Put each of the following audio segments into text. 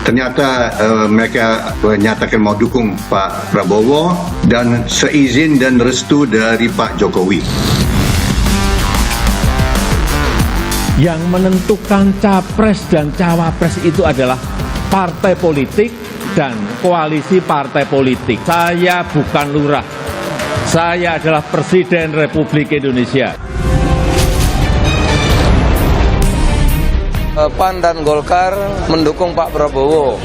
Ternyata mereka menyatakan mau dukung Pak Prabowo dan seizin dan restu dari Pak Jokowi. Yang menentukan capres dan cawapres itu adalah partai politik dan koalisi partai politik. Saya bukan lurah, saya adalah Presiden Republik Indonesia. PAN dan Golkar mendukung Pak Prabowo.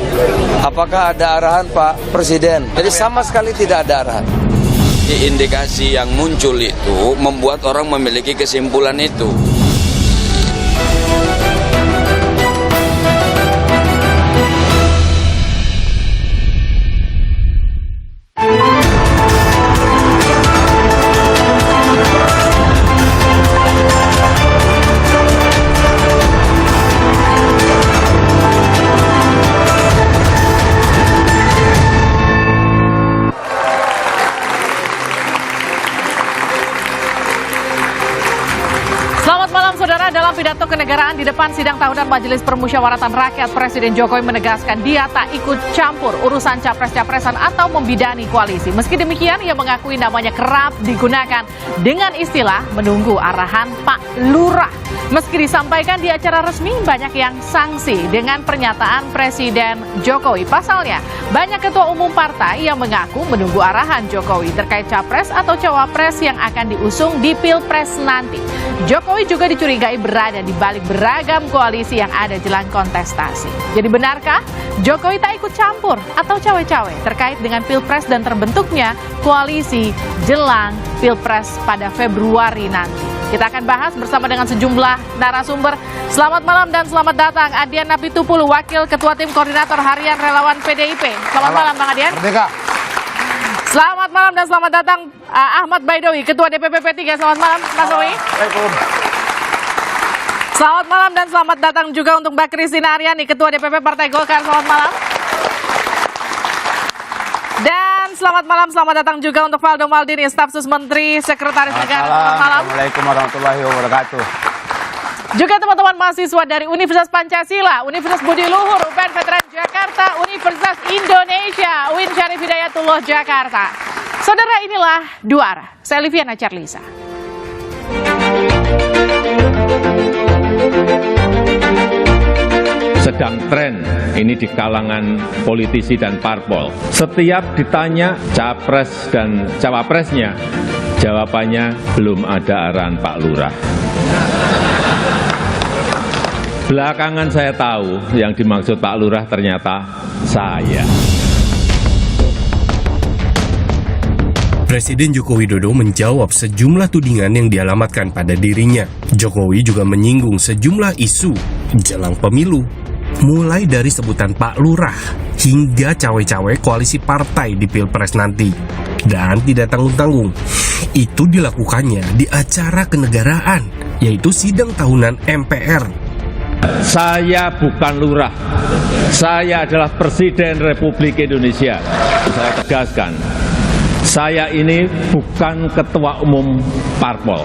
Apakah ada arahan Pak Presiden? Jadi sama sekali tidak ada arahan. Indikasi yang muncul itu membuat orang memiliki kesimpulan itu. Dalam pidato kenegaraan di depan sidang tahunan Majelis Permusyawaratan Rakyat, Presiden Jokowi menegaskan dia tak ikut campur urusan capres-capresan atau membidani koalisi. Meski demikian, ia mengakui namanya kerap digunakan dengan istilah menunggu arahan Pak Lurah. Meski disampaikan di acara resmi, banyak yang sanksi dengan pernyataan Presiden Jokowi. Pasalnya, banyak ketua umum partai yang mengaku menunggu arahan Jokowi terkait capres atau cawapres yang akan diusung di Pilpres nanti. Jokowi juga dicurigai berada di balik beragam koalisi yang ada jelang kontestasi. Jadi benarkah Jokowi tak ikut campur atau cawe-cawe terkait dengan Pilpres dan terbentuknya koalisi jelang Pilpres pada Februari nanti? Kita akan bahas bersama dengan sejumlah narasumber. Selamat malam dan selamat datang Adian Napitupulu, Wakil Ketua Tim Koordinator Harian Relawan PDIP. Selamat malam Bang Adian. Merdeka. Selamat malam dan selamat datang Ahmad Baidowi, Ketua DPP P3. Selamat malam Mas Owi. Selamat malam dan selamat datang juga untuk Mbak Christina Aryani, Ketua DPP Partai Golkar. Selamat malam. Dan selamat malam, selamat datang juga untuk Valdo Maldini, Staf Sus Menteri Sekretaris Negara. Selamat malam. Assalamualaikum warahmatullahi wabarakatuh. Juga teman-teman mahasiswa dari Universitas Pancasila, Universitas Budi Luhur, UPN Veteran Jakarta, Universitas Indonesia, UIN Syarif Hidayatullah Jakarta. Saudara, inilah Dua Arah. Saya Liviana Charlisa. Sedang tren ini di kalangan politisi dan parpol. Setiap ditanya capres dan cawapresnya, jawabannya belum ada arahan Pak Lurah. Belakangan saya tahu yang dimaksud Pak Lurah ternyata saya. Presiden Joko Widodo menjawab sejumlah tudingan yang dialamatkan pada dirinya. Jokowi juga menyinggung sejumlah isu jelang pemilu, mulai dari sebutan Pak Lurah hingga cawe-cawe koalisi partai di Pilpres nanti. Dan tidak tanggung-tanggung, itu dilakukannya di acara kenegaraan, yaitu sidang tahunan MPR. Saya bukan lurah, saya adalah Presiden Republik Indonesia. Saya tegaskan, saya ini bukan ketua umum parpol.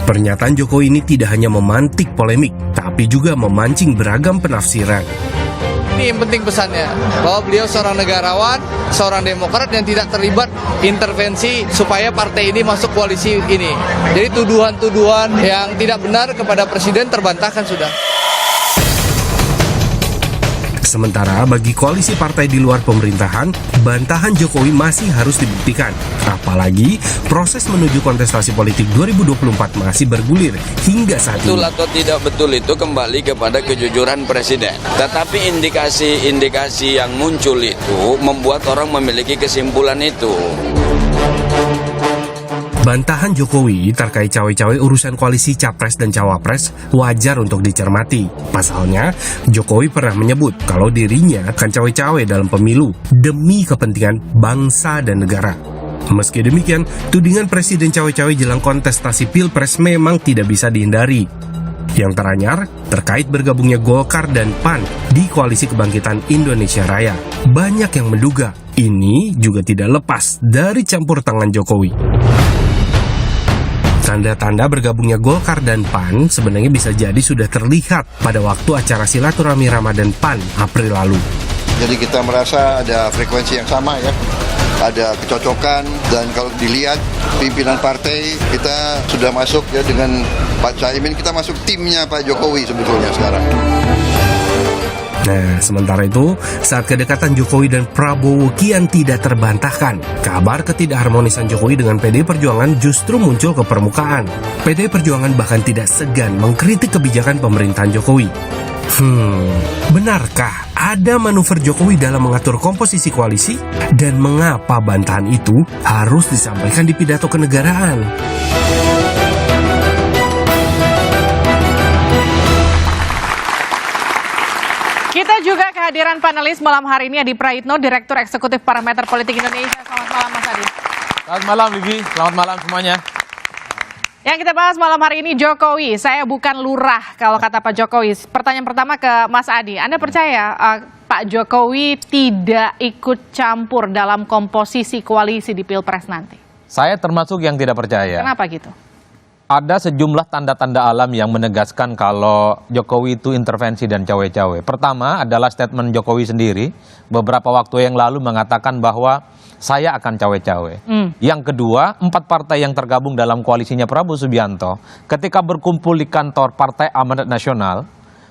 Pernyataan Jokowi ini tidak hanya memantik polemik, tapi juga memancing beragam penafsiran. Ini yang penting pesannya, bahwa beliau seorang negarawan, seorang demokrat yang tidak terlibat intervensi supaya partai ini masuk koalisi ini. Jadi tuduhan-tuduhan yang tidak benar kepada Presiden terbantahkan sudah. Sementara bagi koalisi partai di luar pemerintahan, bantahan Jokowi masih harus dibuktikan. Apalagi proses menuju kontestasi politik 2024 masih bergulir hingga saat ini. Betul atau tidak betul itu kembali kepada kejujuran Presiden. Tetapi indikasi yang muncul itu membuat orang memiliki kesimpulan itu. Bantahan Jokowi terkait cawe-cawe urusan koalisi capres dan cawapres wajar untuk dicermati. Pasalnya, Jokowi pernah menyebut kalau dirinya akan cawe-cawe dalam pemilu demi kepentingan bangsa dan negara. Meski demikian, tudingan Presiden cawe-cawe jelang kontestasi Pilpres memang tidak bisa dihindari. Yang teranyar, terkait bergabungnya Golkar dan PAN di Koalisi Kebangkitan Indonesia Raya. Banyak yang menduga ini juga tidak lepas dari campur tangan Jokowi. Tanda-tanda bergabungnya Golkar dan PAN sebenarnya bisa jadi sudah terlihat pada waktu acara silaturahmi Ramadan PAN April lalu. Jadi kita merasa ada frekuensi yang sama ya, ada kecocokan, dan kalau dilihat pimpinan partai kita sudah masuk ya dengan Pak Caimin, kita masuk timnya Pak Jokowi sebetulnya sekarang. Nah, sementara itu, saat kedekatan Jokowi dan Prabowo kian tidak terbantahkan, kabar ketidakharmonisan Jokowi dengan PDI Perjuangan justru muncul ke permukaan. PDI Perjuangan bahkan tidak segan mengkritik kebijakan pemerintahan Jokowi. Benarkah ada manuver Jokowi dalam mengatur komposisi koalisi? Dan mengapa bantahan itu harus disampaikan di pidato kenegaraan? Kita juga kehadiran panelis malam hari ini Adi Praitno, Direktur Eksekutif Parameter Politik Indonesia. Selamat malam Mas Adi. Selamat malam Vivi, selamat malam semuanya. Yang kita bahas malam hari ini Jokowi, saya bukan lurah kalau kata Pak Jokowi. Pertanyaan pertama ke Mas Adi, Anda percaya Pak Jokowi tidak ikut campur dalam komposisi koalisi di Pilpres nanti? Saya termasuk yang tidak percaya. Kenapa gitu? Ada sejumlah tanda-tanda alam yang menegaskan kalau Jokowi itu intervensi dan cawe-cawe. Pertama adalah statement Jokowi sendiri beberapa waktu yang lalu mengatakan bahwa saya akan cawe-cawe. Yang kedua, 4 partai yang tergabung dalam koalisinya Prabowo Subianto ketika berkumpul di kantor Partai Amanat Nasional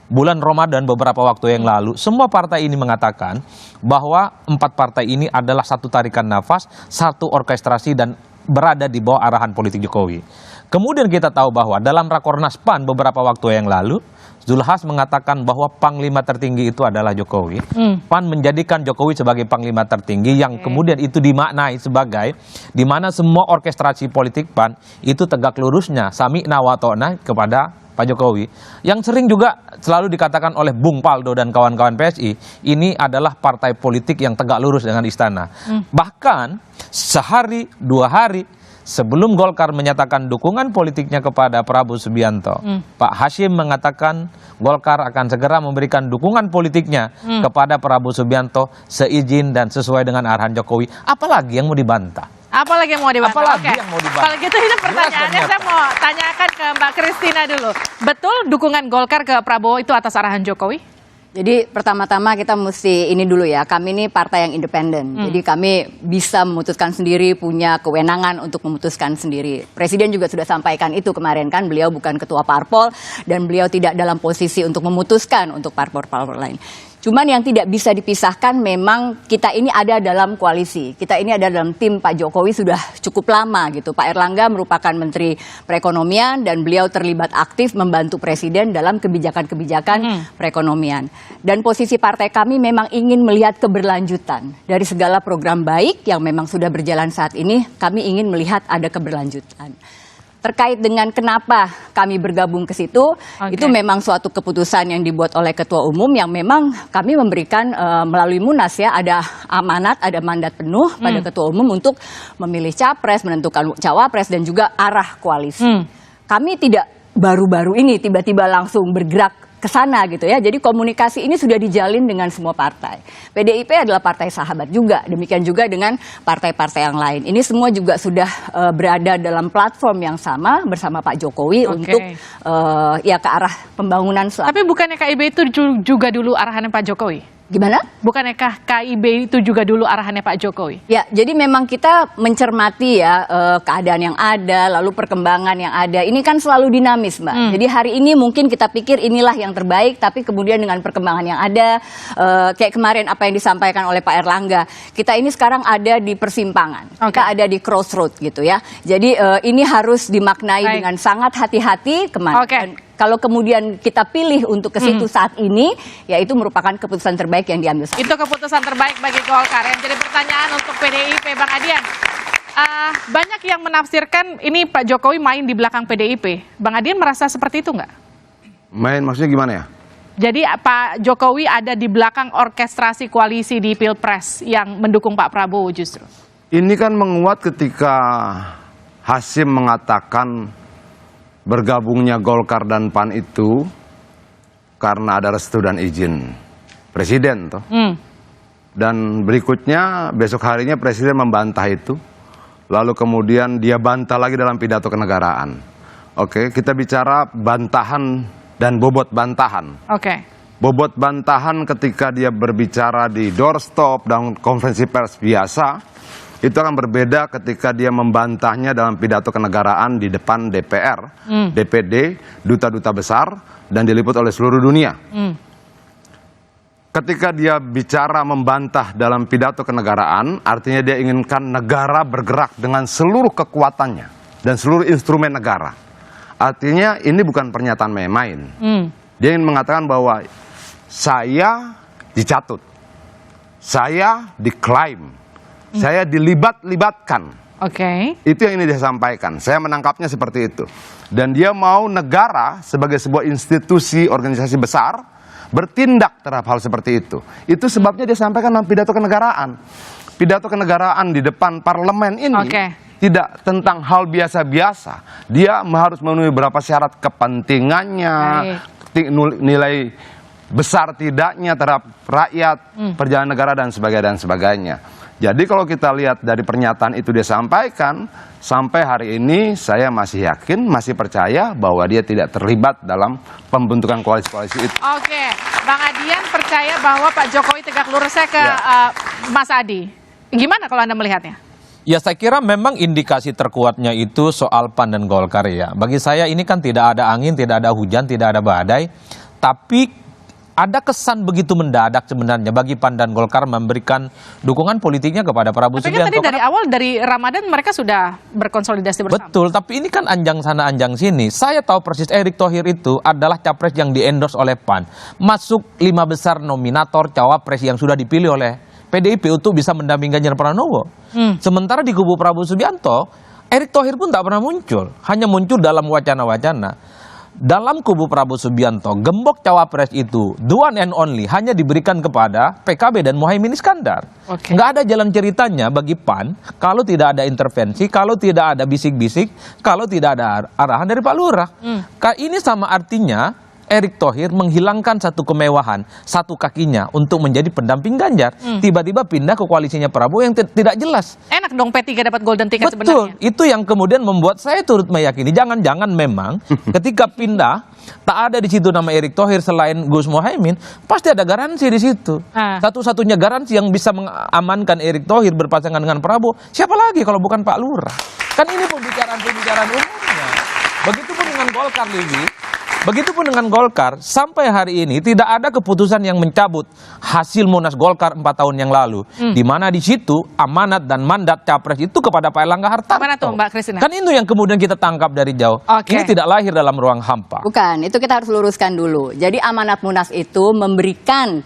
bulan Ramadan beberapa waktu yang lalu, semua partai ini mengatakan bahwa 4 partai ini adalah satu tarikan nafas, satu orkestrasi dan berada di bawah arahan politik Jokowi. Kemudian kita tahu bahwa dalam Rakornas PAN beberapa waktu yang lalu, Zulkifli Hasan mengatakan bahwa panglima tertinggi itu adalah Jokowi. PAN menjadikan Jokowi sebagai panglima tertinggi yang kemudian itu dimaknai sebagai di mana semua orkestrasi politik PAN itu tegak lurusnya sami'na wa ta'na kepada Pak Jokowi. Yang sering juga selalu dikatakan oleh Bung Paldo dan kawan-kawan PSI, ini adalah partai politik yang tegak lurus dengan istana. Bahkan sehari, 2 hari sebelum Golkar menyatakan dukungan politiknya kepada Prabowo Subianto, Pak Hashim mengatakan Golkar akan segera memberikan dukungan politiknya kepada Prabowo Subianto seizin dan sesuai dengan arahan Jokowi. Apalagi yang mau dibantah? Apalagi yang mau dibantah? Apalagi yang mau dibantah? Kalau gitu ini pertanyaannya saya mau tanyakan ke Mbak Kristina dulu. Betul dukungan Golkar ke Prabowo itu atas arahan Jokowi? Jadi pertama-tama kita mesti ini dulu ya, kami ini partai yang independen. Jadi kami bisa memutuskan sendiri, punya kewenangan untuk memutuskan sendiri. Presiden juga sudah sampaikan itu kemarin kan, beliau bukan ketua parpol dan beliau tidak dalam posisi untuk memutuskan untuk parpol-parpol lain. Cuman yang tidak bisa dipisahkan memang kita ini ada dalam koalisi. Kita ini ada dalam tim Pak Jokowi sudah cukup lama gitu. Pak Erlangga merupakan Menteri Perekonomian dan beliau terlibat aktif membantu Presiden dalam kebijakan-kebijakan perekonomian. Dan posisi partai kami memang ingin melihat keberlanjutan. Dari segala program baik yang memang sudah berjalan saat ini, kami ingin melihat ada keberlanjutan. Terkait dengan kenapa kami bergabung ke situ, itu memang suatu keputusan yang dibuat oleh Ketua Umum yang memang kami memberikan melalui Munas ya, ada amanat, ada mandat penuh pada Ketua Umum untuk memilih capres, menentukan cawapres dan juga arah koalisi. Kami tidak baru-baru ini tiba-tiba langsung bergerak ke sana gitu ya. Jadi komunikasi ini sudah dijalin dengan semua partai. PDIP adalah partai sahabat juga, demikian juga dengan partai-partai yang lain. Ini semua juga sudah berada dalam platform yang sama bersama Pak Jokowi untuk ya ke arah pembangunan selatan. Tapi bukannya KIB itu juga dulu arahannya Pak Jokowi? Gimana? Bukankah KIB itu juga dulu arahannya Pak Jokowi? Ya, jadi memang kita mencermati ya keadaan yang ada, lalu perkembangan yang ada. Ini kan selalu dinamis, Mbak. Jadi hari ini mungkin kita pikir inilah yang terbaik, tapi kemudian dengan perkembangan yang ada, kayak kemarin apa yang disampaikan oleh Pak Erlangga, kita ini sekarang ada di persimpangan, kita ada di crossroad gitu ya. Jadi ini harus dimaknai dengan sangat hati-hati kemana. Kalau kemudian kita pilih untuk ke situ saat ini, ya itu merupakan keputusan terbaik yang diambil saat itu keputusan terbaik bagi Golkar. Yang jadi pertanyaan untuk PDIP, Bang Adian. Banyak yang menafsirkan ini Pak Jokowi main di belakang PDIP. Bang Adian merasa seperti itu nggak? Main maksudnya gimana ya? Jadi Pak Jokowi ada di belakang orkestrasi koalisi di Pilpres yang mendukung Pak Prabowo justru. Ini kan menguat ketika Hashim mengatakan bergabungnya Golkar dan PAN itu karena ada restu dan izin Presiden toh. Dan berikutnya besok harinya Presiden membantah itu lalu kemudian dia bantah lagi dalam pidato kenegaraan. Oke, kita bicara bantahan dan bobot bantahan. Oke. Bobot bantahan ketika dia berbicara di doorstop dan konferensi pers biasa, itu akan berbeda ketika dia membantahnya dalam pidato kenegaraan di depan DPR, DPD, duta-duta besar, dan diliput oleh seluruh dunia. Ketika dia bicara membantah dalam pidato kenegaraan, artinya dia inginkan negara bergerak dengan seluruh kekuatannya dan seluruh instrumen negara. Artinya ini bukan pernyataan main-main. Dia ingin mengatakan bahwa saya dicatut, saya diklaim, saya dilibat-libatkan. Oke. Itu yang ini dia sampaikan. Saya menangkapnya seperti itu. Dan dia mau negara sebagai sebuah institusi organisasi besar bertindak terhadap hal seperti itu. Itu sebabnya dia sampaikan dalam pidato kenegaraan. Pidato kenegaraan di depan parlemen ini tidak tentang hal biasa-biasa. Dia harus memenuhi beberapa syarat kepentingannya, nilai besar tidaknya terhadap rakyat, perjalanan negara dan sebagainya. Jadi kalau kita lihat dari pernyataan itu dia sampaikan, sampai hari ini saya masih yakin, masih percaya bahwa dia tidak terlibat dalam pembentukan koalisi-koalisi itu. Oke, Bang Adian percaya bahwa Pak Jokowi tegak lurus. Saya ke Mas Adi. Gimana kalau Anda melihatnya? Ya, saya kira memang indikasi terkuatnya itu soal PAN dan Golkar ya. Bagi saya ini kan tidak ada angin, tidak ada hujan, tidak ada badai, tapi ada kesan begitu mendadak sebenarnya bagi PAN dan Golkar memberikan dukungan politiknya kepada Prabowo Subianto. Tapi kan tadi dari awal, dari Ramadan mereka sudah berkonsolidasi bersama. Betul, tapi ini kan anjang sana anjang sini. Saya tahu persis Erick Thohir itu adalah capres yang di-endorse oleh PAN. Masuk 5 besar nominator cawapres yang sudah dipilih oleh PDIP untuk bisa mendampingi Ganjar Pranowo. Sementara di kubu Prabowo Subianto, Erick Thohir pun tak pernah muncul. Hanya muncul dalam wacana-wacana. Dalam kubu Prabowo Subianto, gembok cawapres itu, the one and only, hanya diberikan kepada PKB dan Muhaimin Iskandar. Nggak ada jalan ceritanya bagi PAN kalau tidak ada intervensi, kalau tidak ada bisik-bisik, kalau tidak ada arahan dari Pak Lurah. Ini sama artinya Erick Thohir menghilangkan satu kemewahan, satu kakinya untuk menjadi pendamping Ganjar. Tiba-tiba pindah ke koalisinya Prabowo yang tidak jelas. Enak dong P3 dapat golden ticket sebenarnya. Betul, itu yang kemudian membuat saya turut meyakini jangan-jangan memang ketika pindah tak ada di situ nama Erick Thohir selain Gus Muhaimin, pasti ada garansi di situ. Satu-satunya garansi yang bisa mengamankan Erick Thohir berpasangan dengan Prabowo, siapa lagi kalau bukan Pak Lurah? Kan ini pembicaraan umumnya. Begitupun dengan Golkar, Lili. Begitupun dengan Golkar, sampai hari ini tidak ada keputusan yang mencabut hasil Munas Golkar 4 tahun yang lalu. Di mana di situ amanat dan mandat capres itu kepada Pak Erlangga Hartarto. Mana tuh Mbak Kristina? Kan itu yang kemudian kita tangkap dari jauh. Ini tidak lahir dalam ruang hampa. Bukan, itu kita harus luruskan dulu. Jadi amanat Munas itu memberikan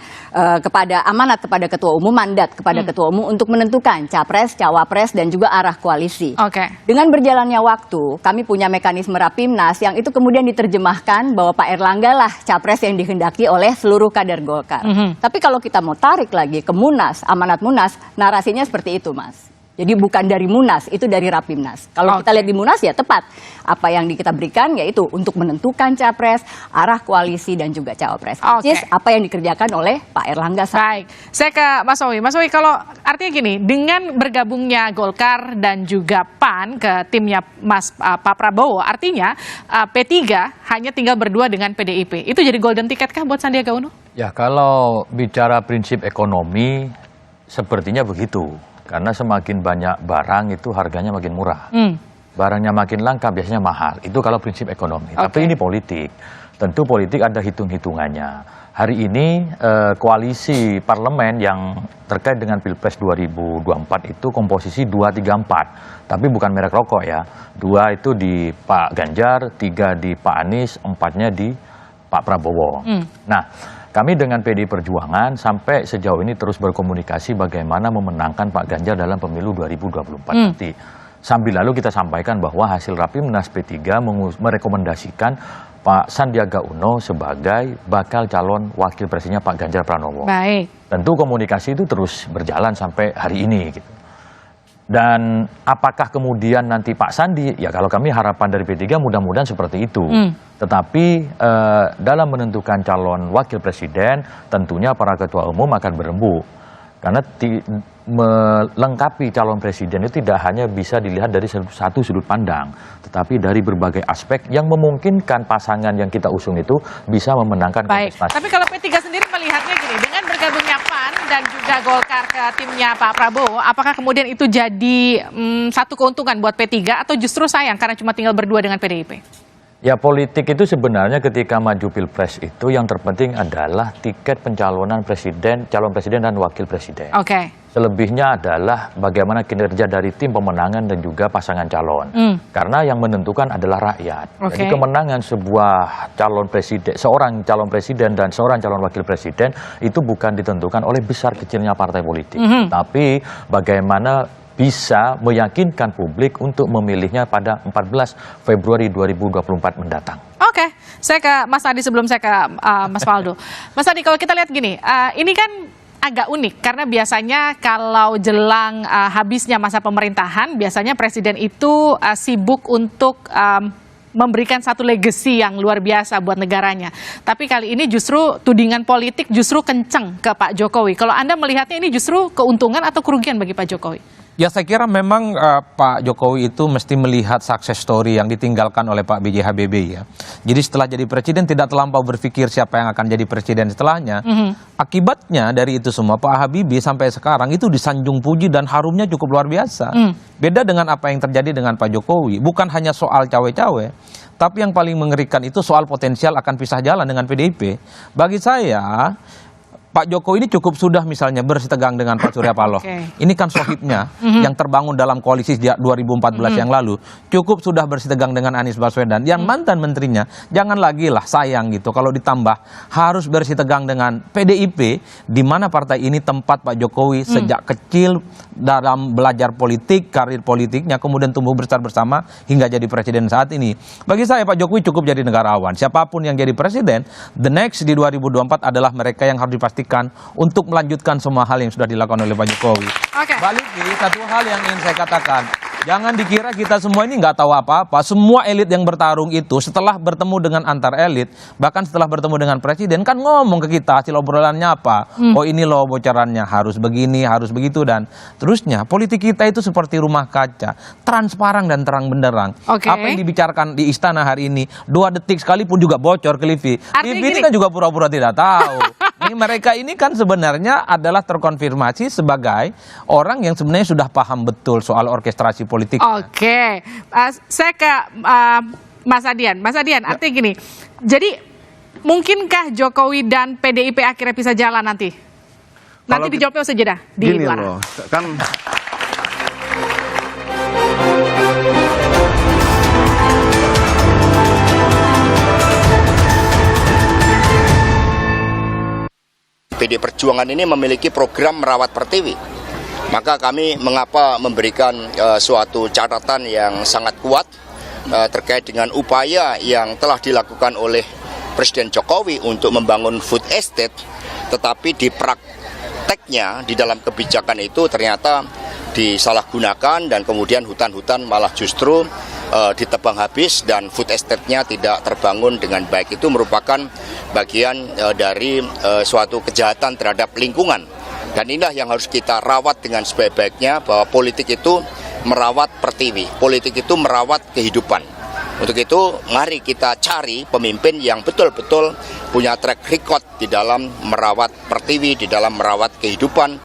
amanat kepada Ketua Umum, mandat kepada Ketua Umum untuk menentukan capres, cawapres, dan juga arah koalisi. Dengan berjalannya waktu, kami punya mekanisme Rapimnas yang itu kemudian diterjemahkan bahwa Pak Erlangga lah capres yang dikehendaki oleh seluruh kader Golkar. Tapi kalau kita mau tarik lagi ke Munas, amanat Munas, narasinya seperti itu, Mas. Jadi bukan dari Munas, itu dari Rapimnas. Kalau kita lihat di Munas ya tepat. Apa yang kita berikan yaitu untuk menentukan capres, arah koalisi dan juga cawapres. Which is apa yang dikerjakan oleh Pak Erlangga. Baik, saya ke Mas Owi. Mas Owi, kalau artinya gini, dengan bergabungnya Golkar dan juga PAN ke timnya Pak Prabowo, artinya P3 hanya tinggal berdua dengan PDIP. Itu jadi golden ticket kah buat Sandiaga Uno? Ya, kalau bicara prinsip ekonomi, sepertinya begitu. Karena semakin banyak barang itu harganya makin murah. Barangnya makin langka biasanya mahal. Itu kalau prinsip ekonomi. Tapi ini politik. Tentu politik ada hitung-hitungannya. Hari ini koalisi parlemen yang terkait dengan Pilpres 2024 itu komposisi 2-3-4. Tapi bukan merek rokok ya. 2 itu di Pak Ganjar, 3 di Pak Anies, 4-nya di Pak Prabowo. Nah, kami dengan PDI Perjuangan sampai sejauh ini terus berkomunikasi bagaimana memenangkan Pak Ganjar dalam pemilu 2024 nanti. Sambil lalu kita sampaikan bahwa hasil Rapimnas P3 merekomendasikan Pak Sandiaga Uno sebagai bakal calon wakil presidennya Pak Ganjar Pranowo. Baik. Tentu komunikasi itu terus berjalan sampai hari ini gitu. Dan apakah kemudian nanti Pak Sandi, ya kalau kami harapan dari P3 mudah-mudahan seperti itu. Tetapi dalam menentukan calon wakil presiden tentunya para ketua umum akan berembuk. Karena melengkapi calon presiden itu tidak hanya bisa dilihat dari satu sudut pandang, tetapi dari berbagai aspek yang memungkinkan pasangan yang kita usung itu bisa memenangkan Baik, kontestasi. tapi kalau P3 sendiri melihatnya gini, dengan bergabungnya PAN dan juga Golkar ke timnya Pak Prabowo, apakah kemudian itu jadi satu keuntungan buat P3 atau justru sayang karena cuma tinggal berdua dengan PDIP? Ya, politik itu sebenarnya ketika maju pilpres itu yang terpenting adalah tiket pencalonan presiden, calon presiden dan wakil presiden. Oke. Selebihnya adalah bagaimana kinerja dari tim pemenangan dan juga pasangan calon. Karena yang menentukan adalah rakyat. Jadi kemenangan sebuah calon presiden, seorang calon presiden dan seorang calon wakil presiden itu bukan ditentukan oleh besar kecilnya partai politik, tapi bagaimana bisa meyakinkan publik untuk memilihnya pada 14 Februari 2024 mendatang. Oke, saya ke Mas Adi sebelum saya ke Mas Faldo. Mas Adi, kalau kita lihat gini, ini kan agak unik karena biasanya kalau jelang habisnya masa pemerintahan, biasanya presiden itu sibuk untuk memberikan satu legacy yang luar biasa buat negaranya. Tapi kali ini justru tudingan politik justru kenceng ke Pak Jokowi. Kalau Anda melihatnya ini justru keuntungan atau kerugian bagi Pak Jokowi? Ya, saya kira memang Pak Jokowi itu mesti melihat success story yang ditinggalkan oleh Pak B.J. Habibie ya. Jadi setelah jadi presiden tidak terlampau berpikir siapa yang akan jadi presiden setelahnya. Akibatnya dari itu semua Pak Habibie sampai sekarang itu disanjung puji dan harumnya cukup luar biasa. Beda dengan apa yang terjadi dengan Pak Jokowi. Bukan hanya soal cawe-cawe, tapi yang paling mengerikan itu soal potensial akan pisah jalan dengan PDIP. Bagi saya, Pak Jokowi ini cukup sudah misalnya bersitegang dengan Pak Surya Paloh. Ini kan sohibnya yang terbangun dalam koalisi 2014 yang lalu. Cukup sudah bersitegang dengan Anies Baswedan. Yang mantan menterinya, jangan lagi lah sayang gitu. Kalau ditambah harus bersitegang dengan PDIP, di mana partai ini tempat Pak Jokowi sejak kecil dalam belajar politik, karir politiknya, kemudian tumbuh besar bersama hingga jadi presiden saat ini. Bagi saya Pak Jokowi cukup jadi negarawan. Siapapun yang jadi presiden, the next di 2024 adalah mereka yang harus dipastikan untuk melanjutkan semua hal yang sudah dilakukan oleh Pak Jokowi. Balik lagi, satu hal yang ingin saya katakan, jangan dikira kita semua ini nggak tahu apa-apa. Semua elit yang bertarung itu setelah bertemu dengan antar elit, bahkan setelah bertemu dengan presiden kan ngomong ke kita hasil obrolannya apa. Oh ini loh bocorannya, harus begini, harus begitu dan terusnya. Politik kita itu seperti rumah kaca, transparan dan terang benderang. Apa yang dibicarakan di istana hari ini 2 detik sekalipun juga bocor ke Livi. Livi ini kan juga pura-pura tidak tahu. Ini mereka ini kan sebenarnya adalah terkonfirmasi sebagai orang yang sebenarnya sudah paham betul soal orkestrasi politik. Saya ke Mas Adian. Mas Adian, artinya gini, jadi mungkinkah Jokowi dan PDIP akhirnya bisa jalan nanti? Nanti dijawabnya usai jeda di gini luar. Loh, kan PD Perjuangan ini memiliki program merawat Pertiwi. Maka kami mengapa memberikan suatu catatan yang sangat kuat terkait dengan upaya yang telah dilakukan oleh Presiden Jokowi untuk membangun food estate, tetapi di prakteknya di dalam kebijakan itu ternyata disalahgunakan dan kemudian hutan-hutan malah justru ditebang habis dan food estate-nya tidak terbangun dengan baik. Itu merupakan bagian dari suatu kejahatan terhadap lingkungan. Dan inilah yang harus kita rawat dengan sebaik-baiknya, bahwa politik itu merawat Pertiwi, politik itu merawat kehidupan. Untuk itu mari kita cari pemimpin yang betul-betul punya track record di dalam merawat Pertiwi, di dalam merawat kehidupan.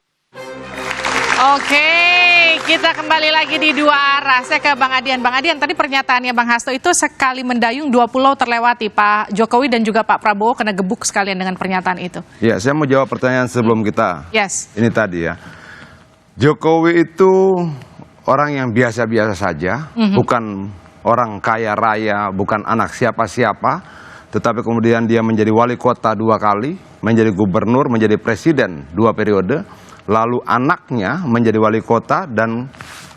Kita kembali lagi di dua arah. Saya ke Bang Adian. Bang Adian, tadi pernyataannya Bang Hasto itu sekali mendayung 2 pulau terlewati. Pak Jokowi dan juga Pak Prabowo kena gebuk sekalian dengan pernyataan itu. Ya, saya mau jawab pertanyaan sebelum kita. Ini tadi ya. Jokowi itu orang yang biasa-biasa saja, bukan orang kaya raya, bukan anak siapa-siapa, tetapi kemudian dia menjadi wali kota 2 kali, menjadi gubernur, menjadi presiden 2 periode. Lalu anaknya menjadi wali kota dan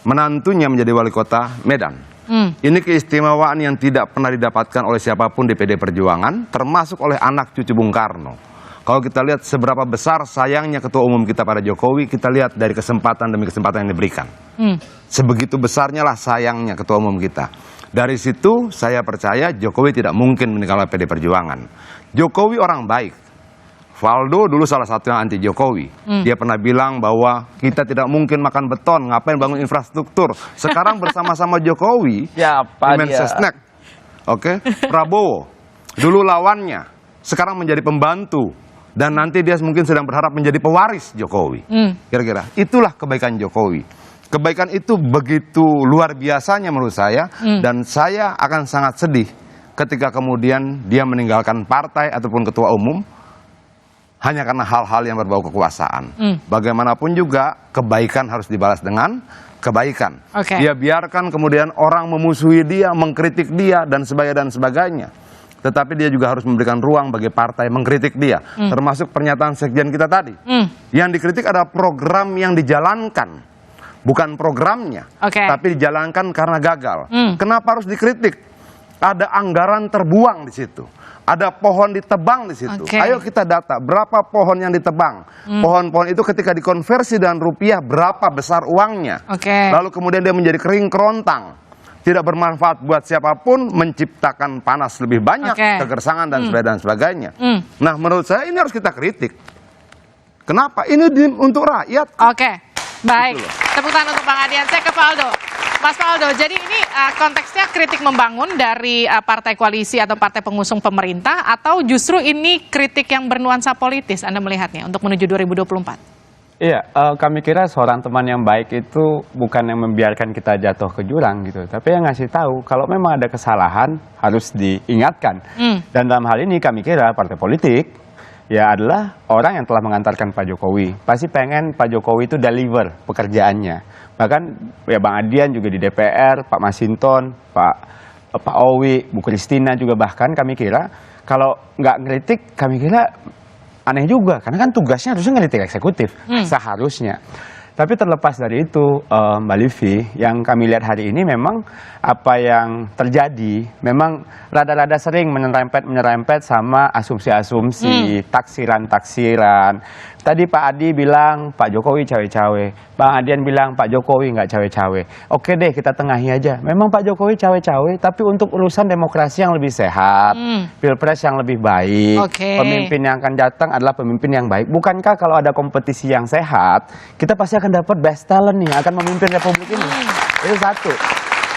menantunya menjadi wali kota Medan. Ini keistimewaan yang tidak pernah didapatkan oleh siapapun di PD Perjuangan, termasuk oleh anak cucu Bung Karno. Kalau kita lihat seberapa besar sayangnya Ketua Umum kita pada Jokowi, kita lihat dari kesempatan demi kesempatan yang diberikan. Sebegitu besarnya lah sayangnya Ketua Umum kita. Dari situ saya percaya Jokowi tidak mungkin meninggalkan PD Perjuangan. Jokowi orang baik. Valdo dulu salah satu yang anti Jokowi. Dia pernah bilang bahwa kita tidak mungkin makan beton, ngapain bangun infrastruktur. Sekarang bersama-sama Jokowi Siapa di Mensesnek. Oke, Prabowo dulu lawannya, sekarang menjadi pembantu, dan nanti dia mungkin sedang berharap menjadi pewaris Jokowi. Kira-kira itulah kebaikan Jokowi. Kebaikan itu begitu luar biasanya menurut saya, dan saya akan sangat sedih ketika kemudian dia meninggalkan partai ataupun ketua umum hanya karena hal-hal yang berbau kekuasaan. Bagaimanapun juga kebaikan harus dibalas dengan kebaikan. Dia biarkan kemudian orang memusuhi dia, mengkritik dia, dan sebagainya. Tetapi dia juga harus memberikan ruang bagi partai mengkritik dia. Termasuk pernyataan sekjen kita tadi. Yang dikritik adalah program yang dijalankan. Bukan programnya, tapi dijalankan karena gagal. Kenapa harus dikritik? Ada anggaran terbuang di situ. Ada pohon ditebang di situ. Ayo kita data berapa pohon yang ditebang. Pohon-pohon itu ketika dikonversi dengan rupiah berapa besar uangnya. Lalu kemudian dia menjadi kering kerontang. Tidak bermanfaat buat siapapun, menciptakan panas lebih banyak, kegersangan dan sebagainya. Nah, menurut saya ini harus kita kritik. Kenapa? Ini untuk rakyat. Baik. Tepuk tangan untuk Bang Adian. Saya ke Valdo. Mas Valdo, jadi ini konteksnya kritik membangun dari partai koalisi atau partai pengusung pemerintah, atau justru ini kritik yang bernuansa politis Anda melihatnya untuk menuju 2024? Iya, kami kira seorang teman yang baik itu bukan yang membiarkan kita jatuh ke jurang gitu, tapi yang ngasih tahu kalau memang ada kesalahan harus diingatkan. Dan dalam hal ini kami kira partai politik ya adalah orang yang telah mengantarkan Pak Jokowi. Pasti pengen Pak Jokowi itu deliver pekerjaannya. Bahkan ya Bang Adian juga di DPR, Pak Masinton, Pak Owi, Bu Kristina juga bahkan kami kira kalau nggak ngeritik kami kira aneh juga. Karena kan tugasnya harusnya ngeritik eksekutif, seharusnya. Tapi terlepas dari itu Mbak Livi, yang kami lihat hari ini memang apa yang terjadi memang rada-rada sering menyerempet sama asumsi-asumsi, taksiran. Tadi Pak Adi bilang Pak Jokowi cawe-cawe, Bang Adian bilang Pak Jokowi nggak cawe-cawe. Oke deh, kita tengahi aja. Memang Pak Jokowi cawe-cawe, tapi untuk urusan demokrasi yang lebih sehat, pilpres yang lebih baik, pemimpin yang akan datang adalah pemimpin yang baik. Bukankah kalau ada kompetisi yang sehat, kita pasti akan dapat best talent nih, akan memimpin republik ini. Itu satu.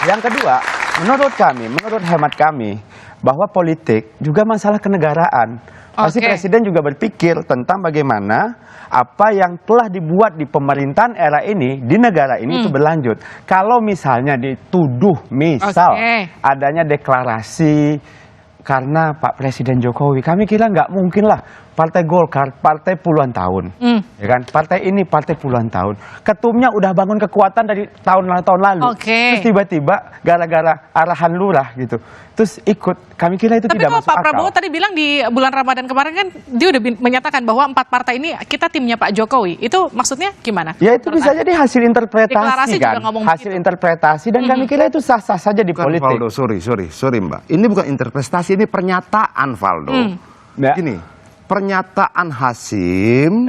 Yang kedua, menurut hemat kami, bahwa politik juga masalah kenegaraan. Pasti presiden juga berpikir tentang bagaimana apa yang telah dibuat di pemerintahan era ini, di negara ini itu berlanjut. Kalau misalnya dituduh, adanya deklarasi karena Pak Presiden Jokowi, kami kira nggak mungkin lah. Partai Golkar, partai puluhan tahun, ya kan? Partai ini partai puluhan tahun. Ketumnya udah bangun kekuatan dari tahun lalu. Terus tiba-tiba gara-gara arahan lurah gitu, terus ikut. Kami kira itu tidak masuk akal. Tapi kalau Pak Prabowo tadi bilang di bulan Ramadan kemarin kan dia udah menyatakan bahwa 4 partai ini kita timnya Pak Jokowi. Itu maksudnya gimana? Ya itu bisa jadi hasil interpretasi kan, hasil interpretasi, dan kami kira itu sah-sah saja di politik. Valdo, sorry Mbak. Ini bukan interpretasi, ini pernyataan Valdo. Gini. Pernyataan Hasim,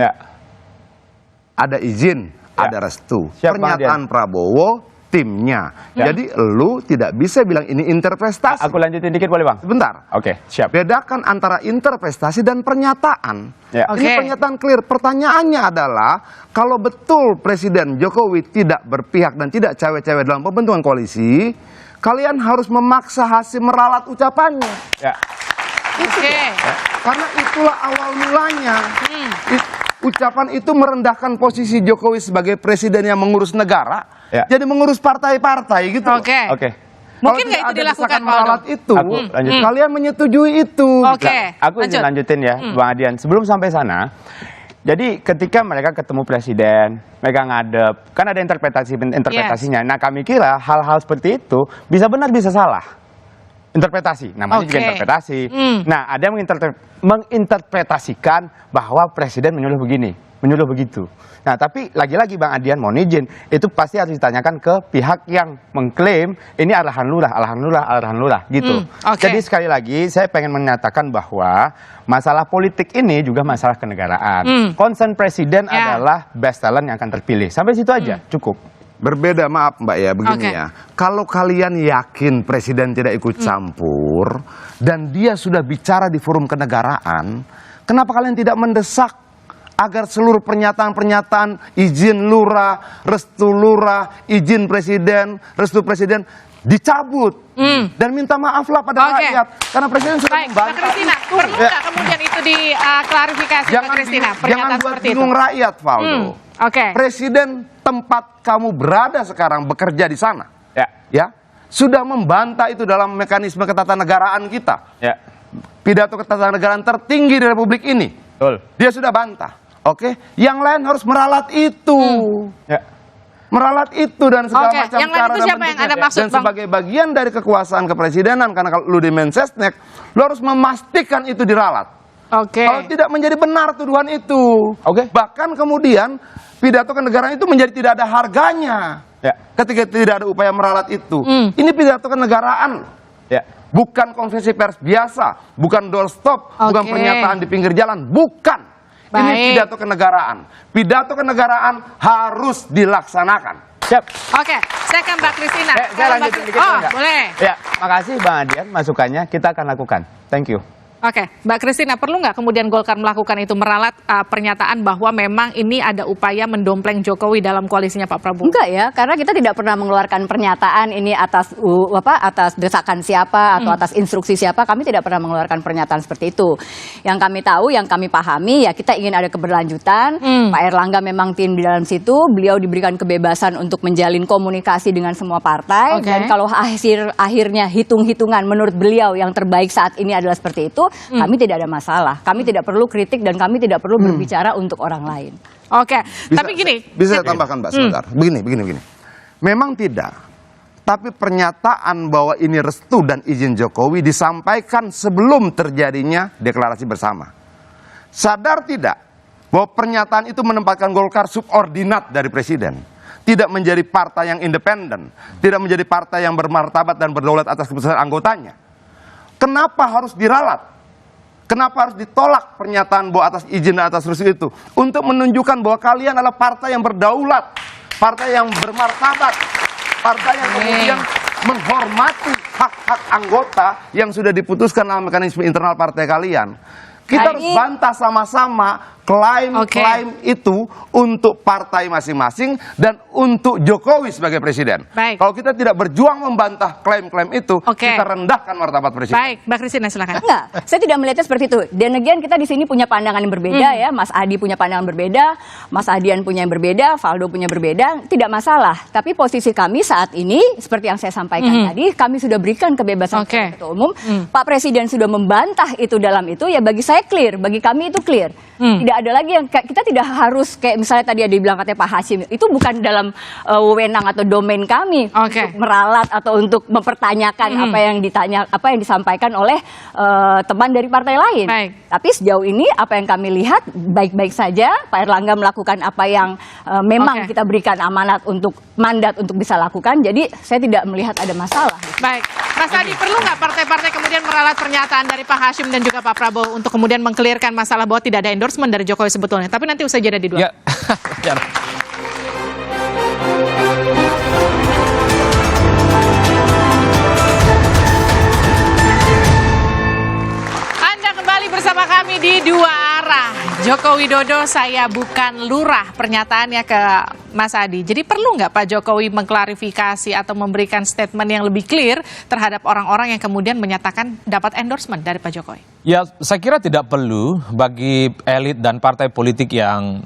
ada izin, ada restu. Pernyataan Prabowo, timnya. Jadi lu tidak bisa bilang ini interpretasi. Aku lanjutin dikit boleh Bang? Sebentar. Siap. Bedakan antara interpretasi dan pernyataan. Ini pernyataan clear. Pertanyaannya adalah, kalau betul Presiden Jokowi tidak berpihak dan tidak cawe-cawe dalam pembentukan koalisi, kalian harus memaksa Hasim meralat ucapannya. Karena itulah awal mulanya. Ucapan itu merendahkan posisi Jokowi sebagai presiden yang mengurus negara, jadi mengurus partai-partai gitu. Mungkin nggak itu dilakukan meralat itu, kalian menyetujui itu. Aku ingin lanjutin ya, Bang Adian. Sebelum sampai sana, jadi ketika mereka ketemu presiden, mereka ngadep, kan ada interpretasinya. Nah kami kira hal-hal seperti itu bisa benar bisa salah. Interpretasi, namanya juga interpretasi. Nah, ada yang menginterpretasikan bahwa presiden menyuruh begini, menyuruh begitu. Nah, tapi lagi-lagi Bang Adian mohon izin, itu pasti harus ditanyakan ke pihak yang mengklaim ini arahan lurah, gitu. Jadi sekali lagi, saya pengen menyatakan bahwa masalah politik ini juga masalah kenegaraan. Concern presiden adalah best talent yang akan terpilih. Sampai situ aja, cukup. Berbeda, maaf Mbak ya, begini ya. Kalau kalian yakin presiden tidak ikut campur dan dia sudah bicara di forum kenegaraan, Kenapa kalian tidak mendesak agar seluruh pernyataan-pernyataan izin lurah, restu lurah, izin presiden, restu presiden dicabut dan minta maaflah pada rakyat karena presiden sudah membantah. Mbak Kristina, perlu nggak kemudian itu diklarifikasi, Mbak Kristina? Jangan buat bingung rakyat, Valdo. Presiden tempat kamu berada sekarang bekerja di sana, ya sudah membantah itu dalam mekanisme ketatanegaraan kita. Pidato ketatanegaraan tertinggi di Republik ini, dia sudah bantah. Yang lain harus meralat itu. Meralat itu dan segala macam yang cara itu siapa yang Anda maksud, dan sebagai bagian dari kekuasaan kepresidenan, karena kalau lu di Mensesnek, lu harus memastikan itu diralat. Kalau tidak menjadi benar tuduhan itu. Bahkan kemudian pidato kenegaraan itu menjadi tidak ada harganya ketika tidak ada upaya meralat itu. Ini pidato kenegaraan, bukan konferensi pers biasa, bukan doorstop, bukan pernyataan di pinggir jalan, bukan. Ini pidato kenegaraan. Pidato kenegaraan harus dilaksanakan. Siap. Saya ke Mbak Kristina. Saya lanjutin dikit. Boleh. Ya, makasih Bang Adian masukannya. Kita akan lakukan. Thank you. Mbak Kristina, perlu nggak kemudian Golkar melakukan itu, meralat pernyataan bahwa memang ini ada upaya mendompleng Jokowi dalam koalisinya Pak Prabowo? Enggak ya, karena kita tidak pernah mengeluarkan pernyataan ini atas atas desakan siapa atau atas instruksi siapa. Kami tidak pernah mengeluarkan pernyataan seperti itu. Yang kami tahu, yang kami pahami ya kita ingin ada keberlanjutan. Pak Erlangga memang tim di dalam situ, beliau diberikan kebebasan untuk menjalin komunikasi dengan semua partai. Dan kalau akhirnya hitung-hitungan menurut beliau yang terbaik saat ini adalah seperti itu, kami tidak ada masalah. Kami tidak perlu kritik dan kami tidak perlu berbicara untuk orang lain. Tapi gini. Bisa saya tambahkan, Mbak, sebentar. Begini. Memang tidak. Tapi pernyataan bahwa ini restu dan izin Jokowi disampaikan sebelum terjadinya deklarasi bersama. Sadar tidak bahwa pernyataan itu menempatkan Golkar subordinat dari presiden. Tidak menjadi partai yang independen. Tidak menjadi partai yang bermartabat dan berdaulat atas keputusan anggotanya. Kenapa harus diralat? Kenapa harus ditolak pernyataan bahwa atas izin dan atas restu itu? Untuk menunjukkan bahwa kalian adalah partai yang berdaulat, partai yang bermartabat, partai yang kemudian menghormati hak-hak anggota yang sudah diputuskan dalam mekanisme internal partai kalian. Kita harus bantah sama-sama klaim-klaim itu untuk partai masing-masing dan untuk Jokowi sebagai presiden. Kalau kita tidak berjuang membantah klaim-klaim itu, kita rendahkan martabat presiden. Mbak Kristina silakan. Enggak, saya tidak melihatnya seperti itu. Dan again kita di sini punya pandangan yang berbeda ya. Mas Adi punya pandangan berbeda, Mas Adian punya yang berbeda, Valdo punya berbeda, tidak masalah. Tapi posisi kami saat ini seperti yang saya sampaikan tadi, kami sudah berikan kebebasan ketua umum. Pak Presiden sudah membantah itu dalam itu, ya bagi saya clear, bagi kami itu clear. Tidak ada lagi yang kita tidak harus kayak misalnya tadi ada dibilang katanya Pak Hashim, itu bukan dalam wewenang atau domain kami untuk meralat atau untuk mempertanyakan apa yang disampaikan oleh teman dari partai lain. Tapi sejauh ini apa yang kami lihat baik-baik saja. Pak Erlangga melakukan apa yang memang kita berikan mandat untuk bisa lakukan. Jadi saya tidak melihat ada masalah. Mas Adi, perlu nggak partai-partai kemudian meralat pernyataan dari Pak Hashim dan juga Pak Prabowo untuk kemudian mengkelirkan masalah bahwa tidak ada endorsement dari Jokowi sebetulnya? Tapi nanti usai jeda di dua. Anda kembali bersama kami di Dua Arah. Joko Widodo, saya bukan lurah, pernyataannya ke Mas Adi. Jadi perlu nggak Pak Jokowi mengklarifikasi atau memberikan statement yang lebih clear terhadap orang-orang yang kemudian menyatakan dapat endorsement dari Pak Jokowi? Ya, saya kira tidak perlu bagi elit dan partai politik yang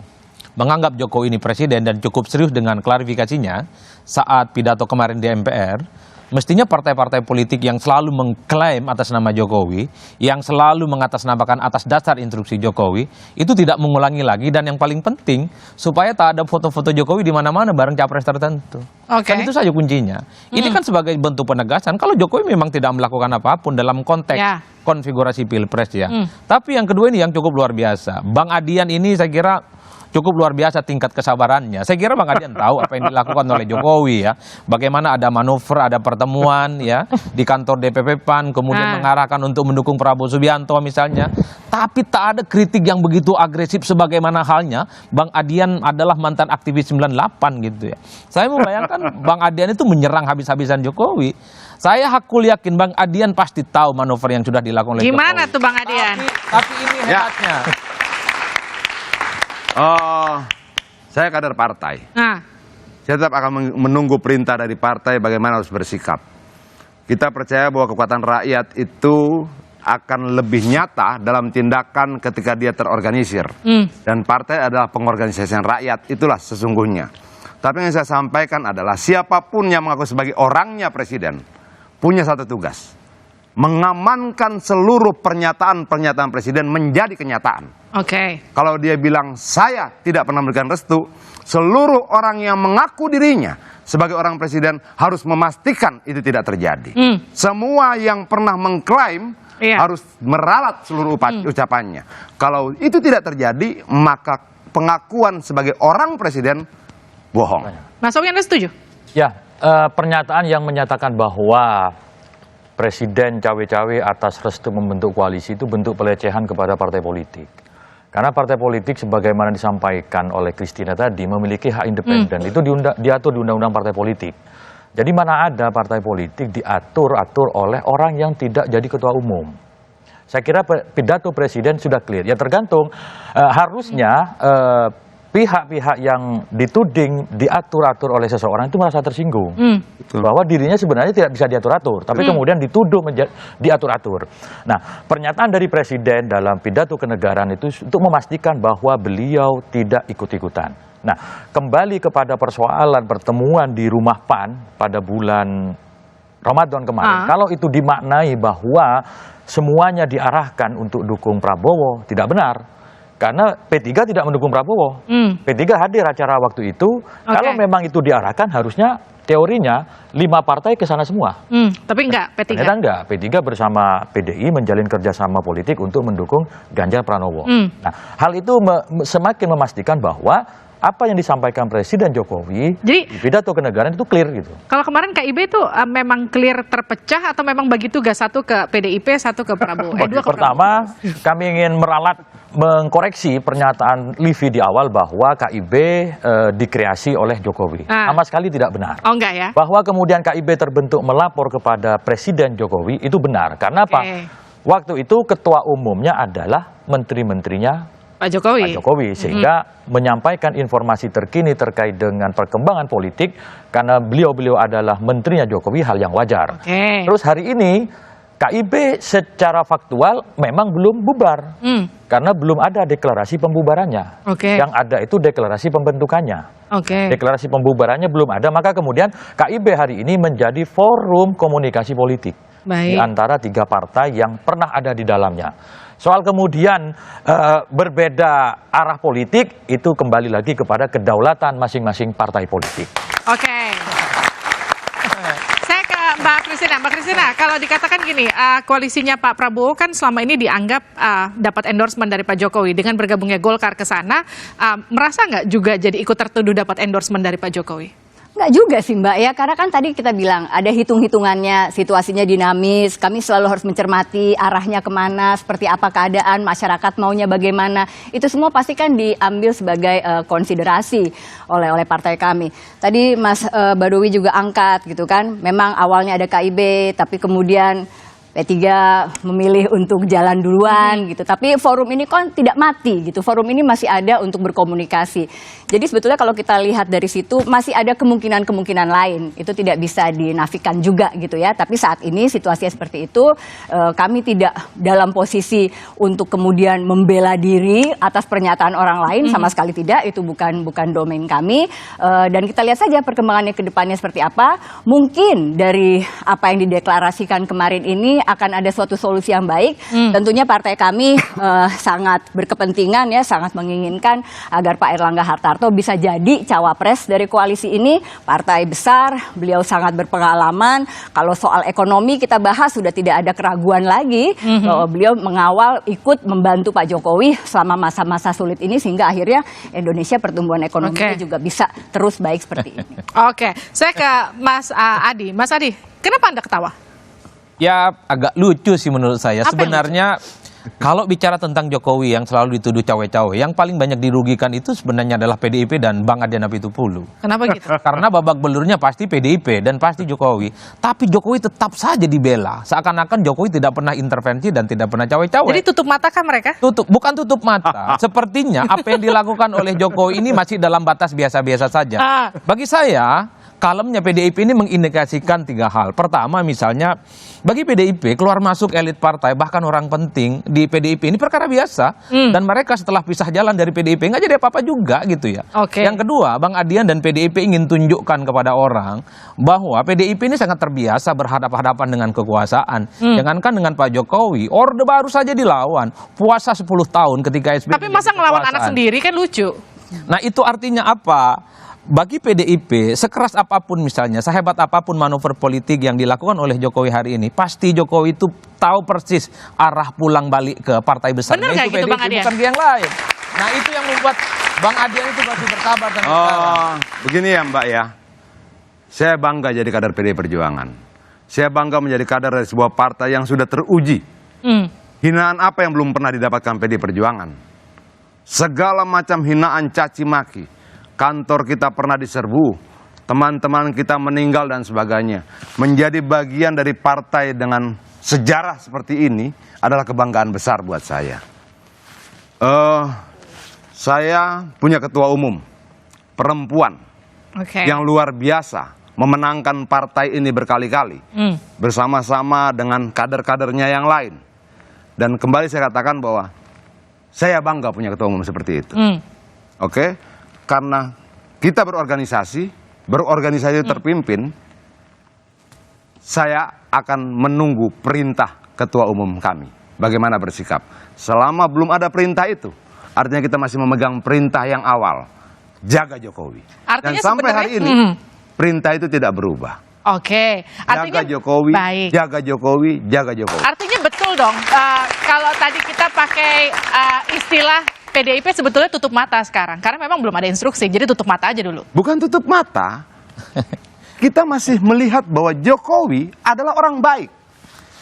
menganggap Jokowi ini presiden dan cukup serius dengan klarifikasinya saat pidato kemarin di MPR. Mestinya partai-partai politik yang selalu mengklaim atas nama Jokowi, yang selalu mengatasnamakan atas dasar instruksi Jokowi, itu tidak mengulangi lagi, dan yang paling penting supaya tak ada foto-foto Jokowi di mana-mana bareng capres tertentu. Kan itu saja kuncinya. Ini kan sebagai bentuk penegasan kalau Jokowi memang tidak melakukan apapun dalam konteks konfigurasi Pilpres ya. Tapi yang kedua ini yang cukup luar biasa. Bang Adian ini saya kira cukup luar biasa tingkat kesabarannya. Saya kira Bang Adian tahu apa yang dilakukan oleh Jokowi ya. Bagaimana ada manuver, ada pertemuan ya di kantor DPP PAN, kemudian mengarahkan untuk mendukung Prabowo Subianto misalnya. Tapi tak ada kritik yang begitu agresif sebagaimana halnya Bang Adian adalah mantan aktivis 98 gitu ya. Saya membayangkan Bang Adian itu menyerang habis-habisan Jokowi. Saya hakul yakin Bang Adian pasti tahu manuver yang sudah dilakukan oleh Gimana Jokowi. tuh Bang Adian? Tapi ini hebatnya. Saya kader partai. Nah, Saya tetap akan menunggu perintah dari partai bagaimana harus bersikap. Kita percaya bahwa kekuatan rakyat itu akan lebih nyata dalam tindakan ketika dia terorganisir. Dan partai adalah pengorganisasian rakyat, itulah sesungguhnya. Tapi yang saya sampaikan adalah siapapun yang mengaku sebagai orangnya presiden punya satu tugas. Mengamankan seluruh pernyataan-pernyataan presiden menjadi kenyataan. oke. Kalau dia bilang saya tidak pernah memberikan restu, seluruh orang yang mengaku dirinya sebagai orang presiden harus memastikan itu tidak terjadi. Semua yang pernah mengklaim harus meralat seluruh ucapannya. Kalau itu tidak terjadi, maka pengakuan sebagai orang presiden bohong. Mas Owi, Anda setuju? Ya, pernyataan yang menyatakan bahwa Presiden cawe-cawe atas restu membentuk koalisi itu bentuk pelecehan kepada partai politik. Karena partai politik sebagaimana disampaikan oleh Christina tadi memiliki hak independen. Itu diatur di Undang-Undang Partai Politik. Jadi mana ada partai politik diatur-atur oleh orang yang tidak jadi ketua umum. Saya kira pidato presiden sudah clear. Ya tergantung, harusnya pihak-pihak yang dituding diatur-atur oleh seseorang itu merasa tersinggung. Bahwa dirinya sebenarnya tidak bisa diatur-atur, tapi kemudian dituduh diatur-atur. Nah, pernyataan dari presiden dalam pidato kenegaraan itu untuk memastikan bahwa beliau tidak ikut-ikutan. Nah, kembali kepada persoalan pertemuan di rumah PAN pada bulan Ramadan kemarin. Kalau itu dimaknai bahwa semuanya diarahkan untuk dukung Prabowo, tidak benar. Karena P3 tidak mendukung Prabowo. P3 hadir acara waktu itu. Kalau memang itu diarahkan, harusnya teorinya 5 partai ke sana semua. Tapi enggak, P3. Ternyata enggak. P3 bersama PDI menjalin kerjasama politik untuk mendukung Ganjar Pranowo. Nah, hal itu semakin memastikan bahwa apa yang disampaikan Presiden Jokowi di pidato kenegaraan itu clear gitu. Kalau kemarin KIB itu memang clear terpecah atau memang bagi tugas satu ke PDIP, satu ke Prabowo? Dua ke Pertama, kami ingin meralat mengkoreksi pernyataan Livi di awal bahwa KIB dikreasi oleh Jokowi. Sama sekali tidak benar. Oh enggak ya? Bahwa kemudian KIB terbentuk melapor kepada Presiden Jokowi itu benar. Karena apa? Waktu itu ketua umumnya adalah menteri-menterinya Pak Jokowi. Sehingga menyampaikan informasi terkini terkait dengan perkembangan politik karena beliau adalah menterinya Jokowi, hal yang wajar. Terus hari ini KIB secara faktual memang belum bubar karena belum ada deklarasi pembubarannya. Yang ada itu deklarasi pembentukannya. Deklarasi pembubarannya belum ada, maka kemudian KIB hari ini menjadi forum komunikasi politik di antara 3 partai yang pernah ada di dalamnya. Soal kemudian berbeda arah politik, itu kembali lagi kepada kedaulatan masing-masing partai politik. Saya ke Mbak Christina. Mbak Christina, kalau dikatakan gini, koalisinya Pak Prabowo kan selama ini dianggap dapat endorsement dari Pak Jokowi. Dengan bergabungnya Golkar ke sana, merasa nggak juga jadi ikut tertuduh dapat endorsement dari Pak Jokowi? Nggak juga sih Mbak ya, karena kan tadi kita bilang ada hitung-hitungannya, situasinya dinamis, kami selalu harus mencermati arahnya kemana, seperti apa keadaan, masyarakat maunya bagaimana, itu semua pasti kan diambil sebagai konsiderasi oleh partai kami. Tadi Mas Badowi juga angkat gitu kan, memang awalnya ada KIB, tapi kemudian P3 memilih untuk jalan duluan gitu. Tapi forum ini kan tidak mati gitu. Forum ini masih ada untuk berkomunikasi. Jadi sebetulnya kalau kita lihat dari situ masih ada kemungkinan-kemungkinan lain. Itu tidak bisa dinafikan juga gitu ya. Tapi saat ini situasinya seperti itu, kami tidak dalam posisi untuk kemudian membela diri atas pernyataan orang lain, sama sekali tidak. Itu bukan domain kami. Dan kita lihat saja perkembangannya ke depannya seperti apa. Mungkin dari apa yang dideklarasikan kemarin ini akan ada suatu solusi yang baik. Tentunya partai kami sangat berkepentingan ya, sangat menginginkan agar Pak Erlangga Hartarto bisa jadi cawapres dari koalisi ini. Partai besar, beliau sangat berpengalaman. Kalau soal ekonomi kita bahas sudah tidak ada keraguan lagi bahwa beliau mengawal ikut membantu Pak Jokowi selama masa-masa sulit ini sehingga akhirnya Indonesia pertumbuhan ekonominya juga bisa terus baik seperti ini. Saya ke Mas Adi. Mas Adi, kenapa Anda ketawa? Ya agak lucu sih menurut saya. Sebenarnya Kalau bicara tentang Jokowi yang selalu dituduh cawe-cawe, yang paling banyak dirugikan itu sebenarnya adalah PDIP dan Bang Adian Apitupulu. Kenapa gitu? Karena babak belurnya pasti PDIP dan pasti Jokowi. Tapi Jokowi tetap saja dibela. Seakan-akan Jokowi tidak pernah intervensi dan tidak pernah cawe-cawe. Jadi tutup mata kan mereka? Bukan tutup mata. Sepertinya apa yang dilakukan oleh Jokowi ini masih dalam batas biasa-biasa saja. Bagi saya, kalemnya PDIP ini mengindikasikan 3 hal. Pertama misalnya, bagi PDIP keluar masuk elit partai bahkan orang penting di PDIP ini perkara biasa. Dan mereka setelah pisah jalan dari PDIP nggak jadi apa-apa juga gitu ya. Yang kedua, Bang Adian dan PDIP ingin tunjukkan kepada orang bahwa PDIP ini sangat terbiasa berhadapan-hadapan dengan kekuasaan. Jangankan dengan Pak Jokowi, Orde Baru saja dilawan. Puasa 10 tahun ketika SBY. Tapi masa ngelawan anak sendiri kan lucu. Nah itu artinya apa? Bagi PDIP, sekeras apapun misalnya, sehebat apapun manuver politik yang dilakukan oleh Jokowi hari ini, pasti Jokowi itu tahu persis arah pulang balik ke partai besarnya. Benar itu gitu, PDIP, Bang Adian? bukan ke yang lain. Nah itu yang membuat Bang Adian itu masih berkabar dan Begini ya Mbak ya, saya bangga jadi kader PDI Perjuangan. Saya bangga menjadi kader dari sebuah partai yang sudah teruji. Hinaan apa yang belum pernah didapatkan PDI Perjuangan? Segala macam hinaan, caci maki. Kantor kita pernah diserbu, teman-teman kita meninggal dan sebagainya. Menjadi bagian dari partai dengan sejarah seperti ini adalah kebanggaan besar buat saya. Saya punya ketua umum perempuan yang luar biasa, memenangkan partai ini berkali-kali bersama-sama dengan kader-kadernya yang lain. Dan kembali saya katakan bahwa saya bangga punya ketua umum seperti itu. Karena kita berorganisasi terpimpin, saya akan menunggu perintah ketua umum kami. Bagaimana bersikap? Selama belum ada perintah itu, artinya kita masih memegang perintah yang awal. Jaga Jokowi. Artinya dan sampai hari ini, perintah itu tidak berubah. Artinya jaga Jokowi, baik. jaga Jokowi, jaga Jokowi. Artinya betul dong, kalau tadi kita pakai istilah PDIP sebetulnya tutup mata sekarang, karena memang belum ada instruksi, jadi tutup mata aja dulu. Bukan tutup mata, kita masih melihat bahwa Jokowi adalah orang baik,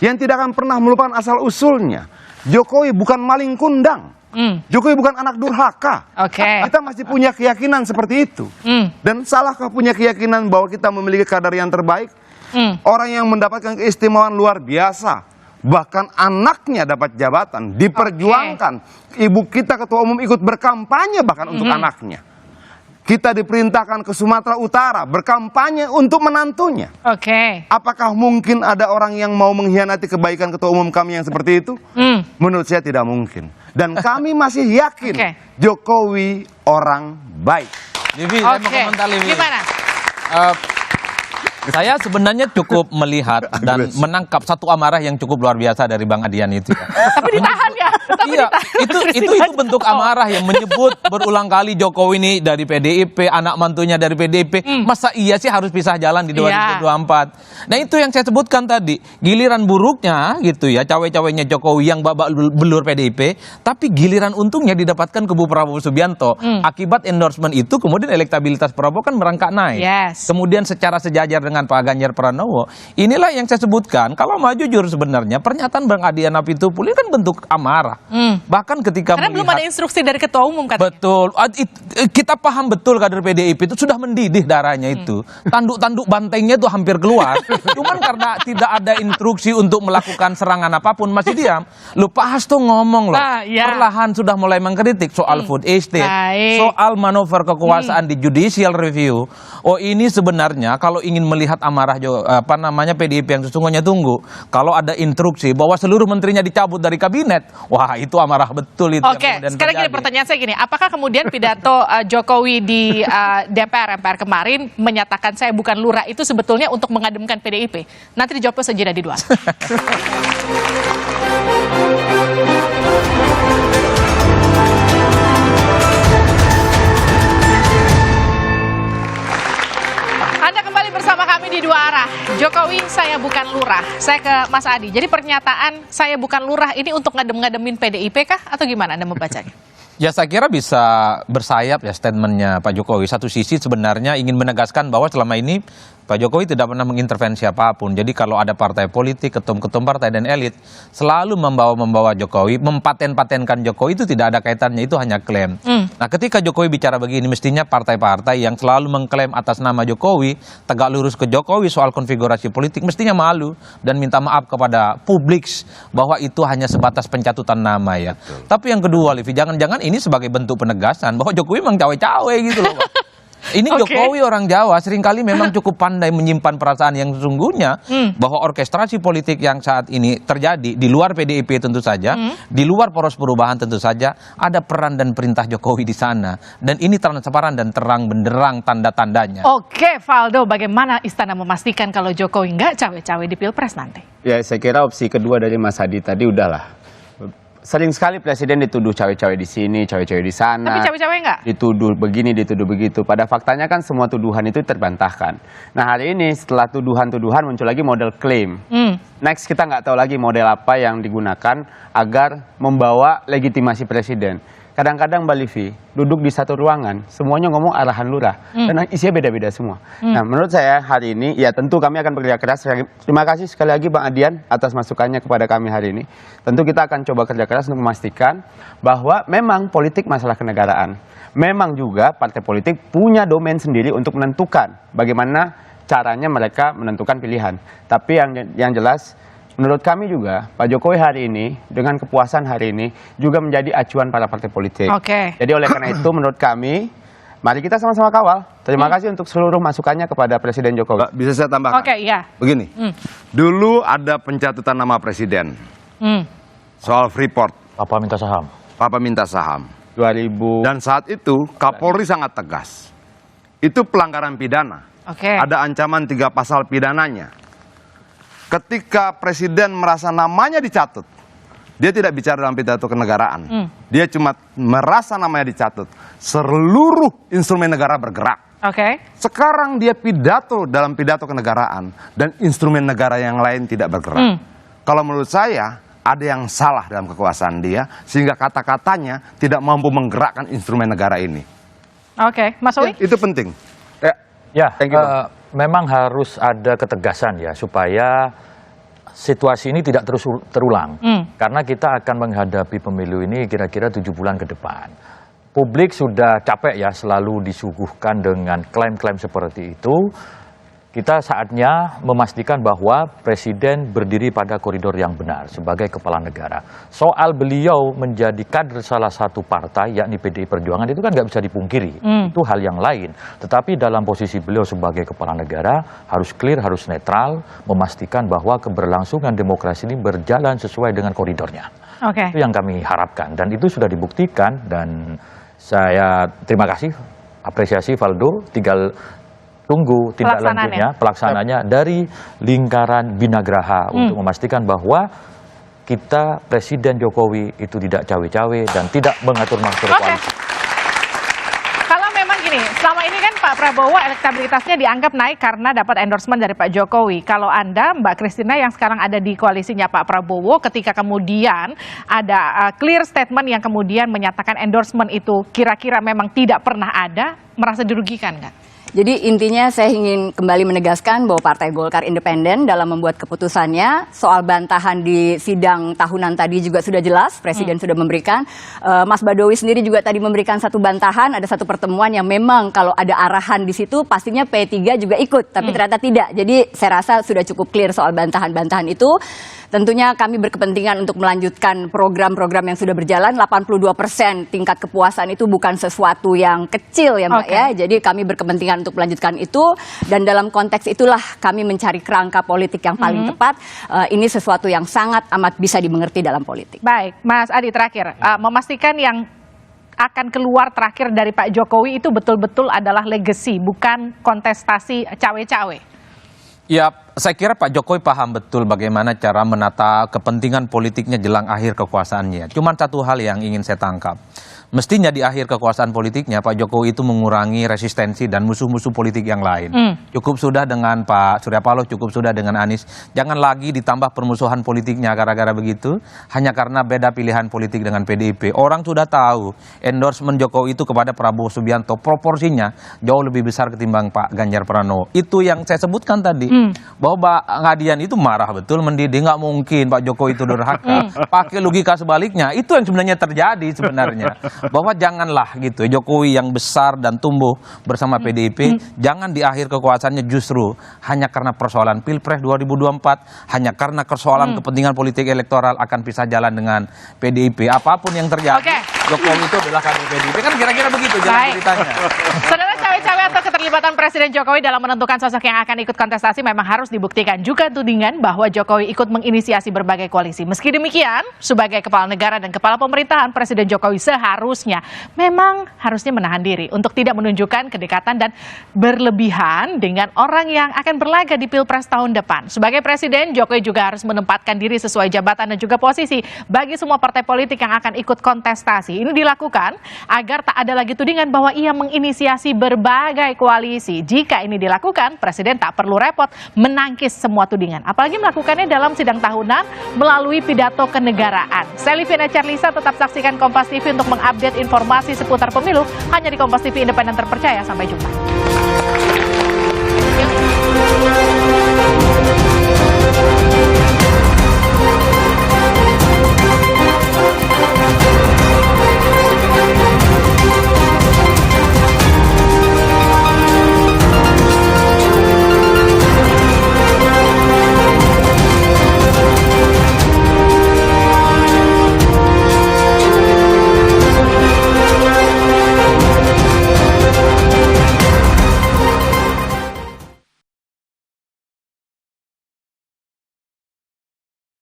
yang tidak akan pernah melupakan asal-usulnya. Jokowi bukan maling kundang, Jokowi bukan anak durhaka. Kita masih punya keyakinan seperti itu. Dan salahkah punya keyakinan bahwa kita memiliki kader yang terbaik? Orang yang mendapatkan keistimewaan luar biasa. Bahkan anaknya dapat jabatan, diperjuangkan. Ibu kita ketua umum ikut berkampanye bahkan untuk anaknya. Kita diperintahkan ke Sumatera Utara berkampanye untuk menantunya. Apakah mungkin ada orang yang mau mengkhianati kebaikan ketua umum kami yang seperti itu? Menurut saya tidak mungkin. Dan kami masih yakin Jokowi orang baik. Livi, saya mau komentar Livi. Gimana? Saya sebenarnya cukup melihat dan menangkap satu amarah yang cukup luar biasa dari Bang Adian itu. Tapi ditahan ya. Itu bentuk amarah yang menyebut berulang kali Jokowi ini dari PDIP, anak mantunya dari PDIP. Masa iya sih harus pisah jalan di 2024? Nah itu yang saya sebutkan tadi. Giliran buruknya gitu ya, cawe-cawenya Jokowi yang babak belur PDIP, tapi giliran untungnya didapatkan kubu Prabowo Subianto. Akibat endorsement itu kemudian elektabilitas Prabowo kan merangkak naik. Kemudian secara sejajar dengan Pak Ganjar Pranowo. Inilah yang saya sebutkan. Kalau mau jujur sebenarnya pernyataan Bang Adian Apitupulu kan bentuk amarah. Bahkan ketika karena belum ada instruksi dari ketua umum katanya. Betul. Kita paham betul kader PDIP itu sudah mendidih darahnya itu. Tanduk-tanduk bantengnya itu hampir keluar. Cuman karena tidak ada instruksi untuk melakukan serangan apapun masih diam. Pak Hasto ngomong loh. Perlahan sudah mulai mengkritik soal food estate, soal manuver kekuasaan di judicial review. Oh ini sebenarnya kalau ingin melihat amarah PDIP yang sesungguhnya tunggu. Kalau ada instruksi bahwa seluruh menterinya dicabut dari kabinet, wah itu amarah betul itu. Sekarang gini pertanyaan saya gini, apakah kemudian pidato Jokowi di DPR MPR kemarin menyatakan saya bukan lurah itu sebetulnya untuk mengademkan PDIP? Nanti dijawabnya sejenak di 2. Anda kembali bersama kami di 2 arah. Jokowi, saya bukan lurah. Saya ke Mas Adi. Jadi pernyataan saya bukan lurah ini untuk ngadem-ngademin PDIP kah? Atau gimana Anda membacanya? Ya saya kira bisa bersayap ya statementnya Pak Jokowi. Satu sisi sebenarnya ingin menegaskan bahwa selama ini Pak Jokowi tidak pernah mengintervensi apapun. Jadi kalau ada partai politik, ketum-ketum partai dan elit selalu membawa Jokowi, mempaten-patenkan Jokowi, itu tidak ada kaitannya, itu hanya klaim. Nah, ketika Jokowi bicara begini, mestinya partai-partai yang selalu mengklaim atas nama Jokowi, tegak lurus ke Jokowi soal konfigurasi politik, mestinya malu dan minta maaf kepada publik bahwa itu hanya sebatas pencatutan nama ya. Betul. Tapi yang kedua, Livi, jangan-jangan ini sebagai bentuk penegasan bahwa Jokowi memang cawe-cawe gitu loh, Pak. Ini Jokowi orang Jawa seringkali memang cukup pandai menyimpan perasaan yang sesungguhnya bahwa orkestrasi politik yang saat ini terjadi di luar PDIP tentu saja, di luar poros perubahan tentu saja, ada peran dan perintah Jokowi di sana. Dan ini transparan dan terang benderang tanda-tandanya. Oke, Valdo, bagaimana Istana memastikan kalau Jokowi nggak cawe-cawe di Pilpres nanti? Ya, saya kira opsi kedua dari Mas Hadi tadi udahlah. Sering sekali presiden dituduh cawe-cawe di sini, cawe-cawe di sana. Tapi cawe-cawe enggak? Dituduh begini, dituduh begitu. Pada faktanya kan semua tuduhan itu terbantahkan. Nah, hari ini setelah tuduhan-tuduhan muncul lagi model klaim. Next kita nggak tahu lagi model apa yang digunakan agar membawa legitimasi presiden. Kadang-kadang Mbak Livi duduk di satu ruangan, semuanya ngomong arahan lurah, dan isinya beda-beda semua. Nah, menurut saya hari ini, ya tentu kami akan bekerja keras. Terima kasih sekali lagi Bang Adian atas masukannya kepada kami hari ini. Tentu kita akan coba kerja keras untuk memastikan bahwa memang politik masalah kenegaraan. Memang juga partai politik punya domain sendiri untuk menentukan bagaimana caranya mereka menentukan pilihan. Tapi yang jelas, menurut kami juga, Pak Jokowi hari ini, dengan kepuasan hari ini, juga menjadi acuan para partai politik. Jadi oleh karena itu, menurut kami, mari kita sama-sama kawal. Terima kasih untuk seluruh masukannya kepada Presiden Jokowi. Bisa saya tambahkan? Begini, dulu ada pencatutan nama Presiden. Soal Freeport. Papa minta saham. Papa minta saham. 2000. Dan saat itu, Kapolri sangat tegas. Itu pelanggaran pidana. Ada ancaman 3 pasal pidananya. Ketika presiden merasa namanya dicatut, dia tidak bicara dalam pidato kenegaraan. Dia cuma merasa namanya dicatut. Seluruh instrumen negara bergerak. Sekarang dia pidato dalam pidato kenegaraan dan instrumen negara yang lain tidak bergerak. Kalau menurut saya ada yang salah dalam kekuasaan dia sehingga kata-katanya tidak mampu menggerakkan instrumen negara ini. Mas Owi? Itu penting. Ya, memang harus ada ketegasan ya supaya situasi ini tidak terus terulang. Karena kita akan menghadapi pemilu ini kira-kira 7 bulan ke depan. Publik sudah capek ya selalu disuguhkan dengan klaim-klaim seperti itu. Kita saatnya memastikan bahwa presiden berdiri pada koridor yang benar sebagai kepala negara. Soal beliau menjadi kader salah satu partai, yakni PDI Perjuangan, itu kan nggak bisa dipungkiri. Itu hal yang lain. Tetapi dalam posisi beliau sebagai kepala negara, harus clear, harus netral, memastikan bahwa keberlangsungan demokrasi ini berjalan sesuai dengan koridornya. Itu yang kami harapkan. Dan itu sudah dibuktikan, dan saya terima kasih, apresiasi Valdo, tinggal tunggu tindak lanjutnya, pelaksananya dari lingkaran Binagraha untuk memastikan bahwa kita Presiden Jokowi itu tidak cawe-cawe dan tidak mengatur-ngatur koalisi. Kalau memang gini, selama ini kan Pak Prabowo elektabilitasnya dianggap naik karena dapat endorsement dari Pak Jokowi. Kalau Anda, Mbak Kristina yang sekarang ada di koalisinya Pak Prabowo, ketika kemudian ada clear statement yang kemudian menyatakan endorsement itu kira-kira memang tidak pernah ada, merasa dirugikan nggak? Jadi intinya saya ingin kembali menegaskan bahwa Partai Golkar independen dalam membuat keputusannya. Soal bantahan di sidang tahunan tadi juga sudah jelas, Presiden sudah memberikan. Mas Badawi sendiri juga tadi memberikan satu bantahan, ada satu pertemuan yang memang kalau ada arahan di situ pastinya P3 juga ikut, tapi ternyata tidak. Jadi saya rasa sudah cukup clear soal bantahan-bantahan itu. Tentunya kami berkepentingan untuk melanjutkan program-program yang sudah berjalan. 82% tingkat kepuasan itu bukan sesuatu yang kecil ya Mbak ya. Jadi kami berkepentingan untuk melanjutkan itu. Dan dalam konteks itulah kami mencari kerangka politik yang paling tepat. Ini sesuatu yang sangat amat bisa dimengerti dalam politik. Baik, Mas Adi terakhir. Memastikan yang akan keluar terakhir dari Pak Jokowi itu betul-betul adalah legacy, bukan kontestasi cawe-cawe. Ya, saya kira Pak Jokowi paham betul bagaimana cara menata kepentingan politiknya jelang akhir kekuasaannya. Cuman satu hal yang ingin saya tangkap, Mestinya di akhir kekuasaan politiknya Pak Jokowi itu mengurangi resistensi dan musuh-musuh politik yang lain. Cukup sudah dengan Pak Surya Paloh, cukup sudah dengan Anies. Jangan lagi ditambah permusuhan politiknya gara-gara begitu, hanya karena beda pilihan politik dengan PDIP. Orang sudah tahu endorsement Jokowi itu kepada Prabowo Subianto proporsinya jauh lebih besar ketimbang Pak Ganjar Pranowo. Itu yang saya sebutkan tadi, bahwa Pak Ngadian itu marah betul, mendidih, nggak mungkin Pak Jokowi itu durhaka. Pakai logika sebaliknya, itu yang sebenarnya terjadi sebenarnya. Bahwa janganlah gitu Jokowi yang besar dan tumbuh bersama PDIP, jangan di akhir kekuasaannya justru hanya karena persoalan Pilpres 2024, hanya karena persoalan kepentingan politik elektoral akan pisah jalan dengan PDIP. Apapun yang terjadi, Jokowi itu adalah kader PDIP. Kan kira-kira begitu jalan ceritanya. Saudara, cawe-cawe atau keterlibatan Presiden Jokowi dalam menentukan sosok yang akan ikut kontestasi memang harus dibuktikan. Juga tudingan bahwa Jokowi ikut menginisiasi berbagai koalisi. Meski demikian, sebagai kepala negara dan kepala pemerintahan, Presiden Jokowi harusnya menahan diri untuk tidak menunjukkan kedekatan dan berlebihan dengan orang yang akan berlaga di Pilpres tahun depan. Sebagai Presiden, Jokowi juga harus menempatkan diri sesuai jabatan dan juga posisi bagi semua partai politik yang akan ikut kontestasi. Ini dilakukan agar tak ada lagi tudingan bahwa ia menginisiasi berbagai koalisi. Jika ini dilakukan, Presiden tak perlu repot menangkis semua tudingan. Apalagi melakukannya dalam sidang tahunan melalui pidato kenegaraan. Saya Livina Charlisa, tetap saksikan Kompas TV untuk mengupdate informasi seputar pemilu hanya di Kompas TV, independen terpercaya. Sampai jumpa.